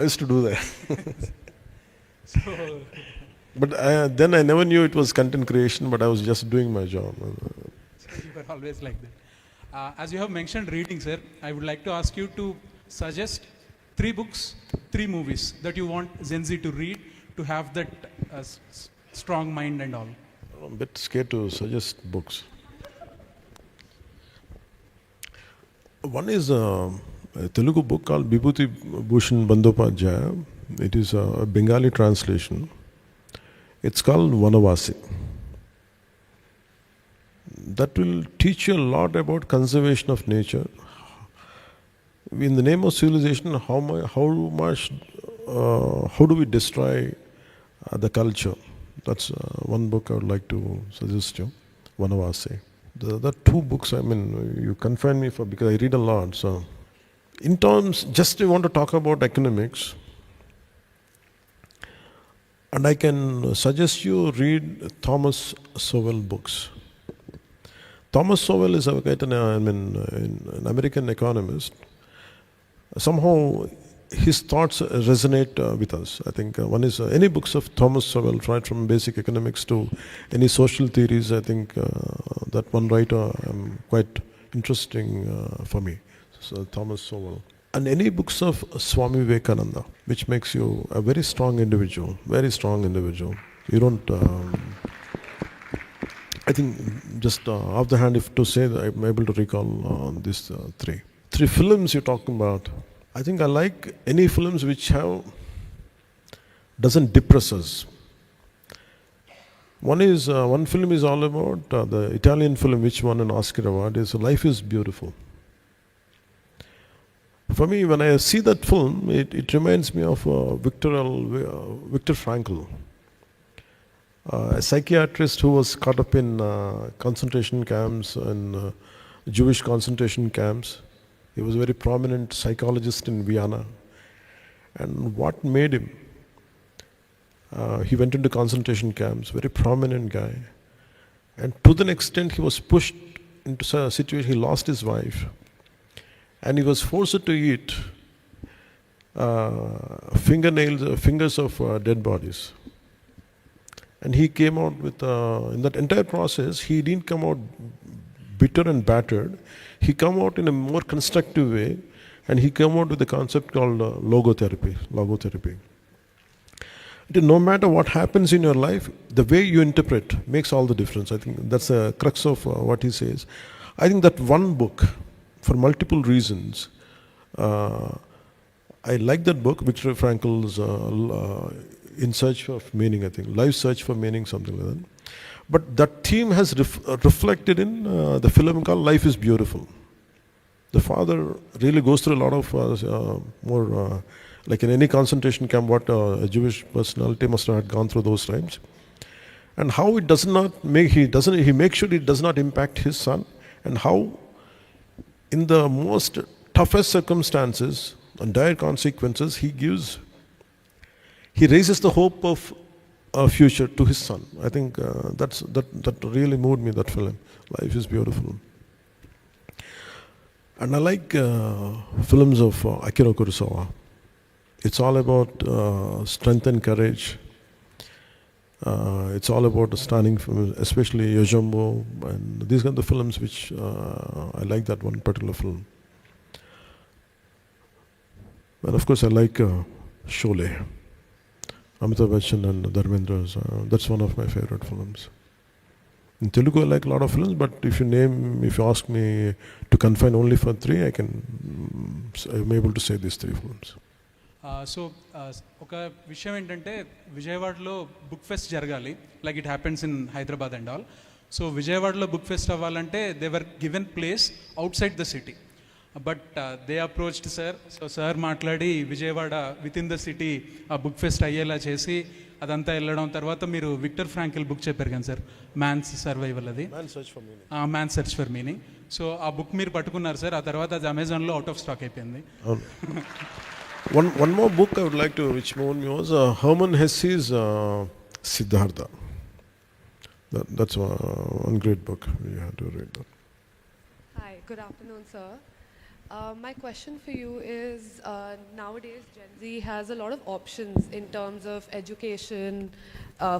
I used to do that. So, But then I never knew it was content creation, but I was just doing my job. so you were always like that. As you have mentioned reading, sir, I would like to ask you to suggest 3 books, 3 movies that you want Gen Z to read to have that strong mind and all. I'm a bit scared to suggest books. One is a Telugu book called Bibhuti Bhushan Bandopadhyaya. It is a Bengali translation. It's called Vanavasi. That will teach you a lot about conservation of nature. In the name of civilization, how do we destroy the culture? That's one book I would like to suggest you, Vanavasi. The other 2 books, I mean, you confine me for because I read a lot. So, in terms, just I want to talk about economics, and I can suggest you read Thomas Sowell books. Thomas Sowell is an American economist. Somehow his thoughts resonate with us. I think one is any books of Thomas Sowell, right from basic economics to any social theories. I think that one writer quite interesting for me. So Thomas Sowell. And any books of Swami Vivekananda, which makes you a very strong individual, very strong individual. You don't. I think just off the hand, if to say that I'm able to recall these three films you're talking about. I think I like any films which doesn't depress us. One film is all about the Italian film which won an Oscar award is Life is Beautiful. For me, when I see that film, it reminds me of Viktor Frankl, a psychiatrist who was caught up in concentration camps and Jewish concentration camps. He was a very prominent psychologist in Vienna. And what made him? He went into concentration camps, very prominent guy. And to the extent he was pushed into a situation, he lost his wife. And he was forced to eat fingers of dead bodies. And he came out with, in that entire process, he didn't come out bitter and battered. He came out in a more constructive way, and he came out with a concept called logotherapy. No matter what happens in your life, the way you interpret makes all the difference. I think that's the crux of what he says. I think that one book, for multiple reasons, I like that book, Viktor Frankl's In Search of Meaning, I think. Life Search for Meaning, something like that. But that theme has reflected in the film called Life is Beautiful. The father really goes through a lot of more, like in any concentration camp, what a Jewish personality must have gone through those times. And how it does not make, he makes sure it does not impact his son, and how in the most toughest circumstances and dire consequences, he raises the hope of a future to his son. I think that really moved me, that film. Life is Beautiful. And I like films of Akira Kurosawa. It's all about strength and courage. It's all about standing for, especially Yojimbo, and these are the films which I like, that one particular film. And of course I like Sholay, Amitabh Bachchan and Dharmendra's. That's one of my favorite films. In Telugu I like a lot of films, but if you ask me to confine only for 3, I'm able to say these 3 films. So ఒక విషయం ఏంటంటే విజయవాడలో book fest జరగాలి, like it happens in Hyderabad and all. So విజయవాడలో book fest అవ్వాలంటే they were given place outside the city, but they approached sir. So sir మాట్లాడి Vijayawada within the city ఆ book fest అయ్యేలా చేసి అదంతా వెళ్ళడం. తర్వాత మీరు విక్టర్ ఫ్రాంకిల్ బుక్ చెప్పారు కదా సార్, మ్యాన్స్ సర్వైవల్, అది man search for meaning. So ఆ బుక్ మీరు పట్టుకున్నారు సార్, ఆ తర్వాత అది అమెజాన్లో అవుట్ ఆఫ్ స్టాక్ అయిపోయింది. One more book I would like to, which moved me, was Herman Hesse's Siddhartha. That's one great book. You have to read that. Hi, good afternoon, sir. My question for you is nowadays Gen Z has a lot of options in terms of education,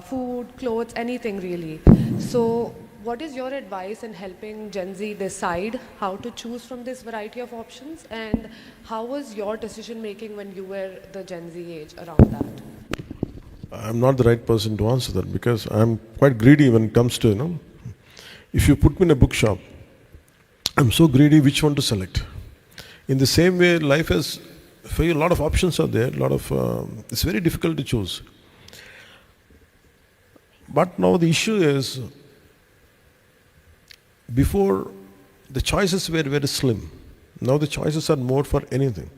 food, clothes, anything really. So, what is your advice in helping Gen Z decide how to choose from this variety of options? And how was your decision making when you were the Gen Z age around that? I'm not the right person to answer that because I'm quite greedy when it comes to, if you put me in a bookshop, I'm so greedy which one to select. In the same way, life has, for you, a lot of options are there, it's very difficult to choose. But now the issue is, before the choices were very slim. Now the choices are more for anything.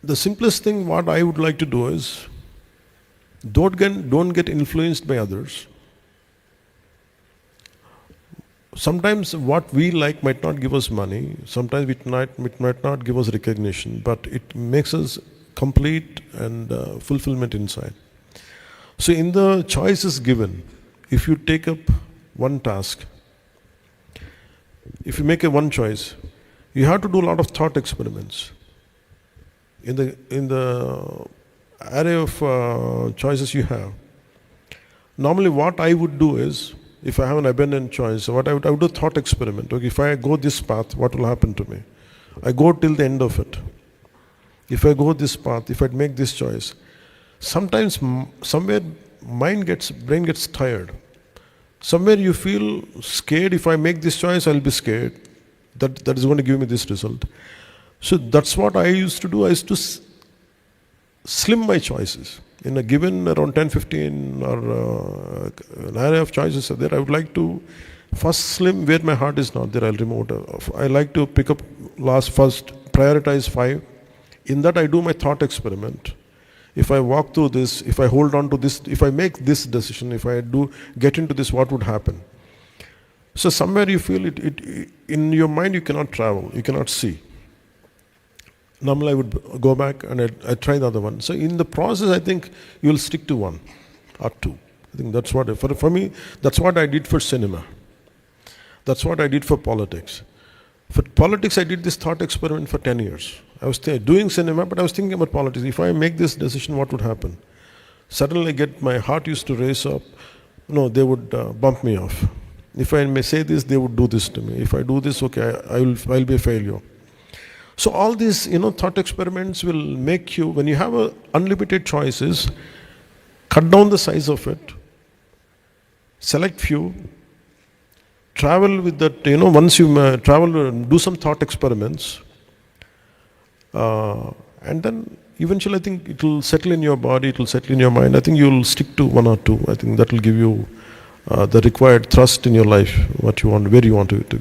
The simplest thing what I would like to do is, don't get influenced by others. Sometimes what we like might not give us money, sometimes it might not give us recognition, but it makes us complete and fulfillment inside. So in the choices given, if you take up one task, if you make a one choice, you have to do a lot of thought experiments. In the array of choices you have, normally what I would do is, if I have an abundant choice, I would do a thought experiment. Okay, if I go this path, what will happen to me? I go till the end of it. If I go this path, if I make this choice, sometimes somewhere brain gets tired. Somewhere you feel scared. If I make this choice, I'll be scared. That is going to give me this result. So that's what I used to do. I used to slim my choices. In a given around 10, 15 or an array of choices are there, I would like to first slim where my heart is not there, I'll remove it. I like to pick up first, prioritize 5. In that I do my thought experiment. If I walk through this, if I hold on to this, if I make this decision, if I do get into this, what would happen? So somewhere you feel it in your mind you cannot travel, you cannot see. Normally I would go back and I try the other one. So in the process, I think you will stick to 1 or 2. I think that's what, for me, that's what I did for cinema. That's what I did for politics. For politics, I did this thought experiment for 10 years. I was doing cinema, but I was thinking about politics. If I make this decision, what would happen? Suddenly my heart used to race up. No, they would bump me off. If I may say this, they would do this to me. If I do this, okay, I'll be a failure. So all these, thought experiments will make you, when you have unlimited choices, cut down the size of it, select few, travel with that, once you travel, do some thought experiments, and then eventually I think it will settle in your body, it will settle in your mind. I think you will stick to 1 or 2. I think that will give you the required thrust in your life, what you want, where you want to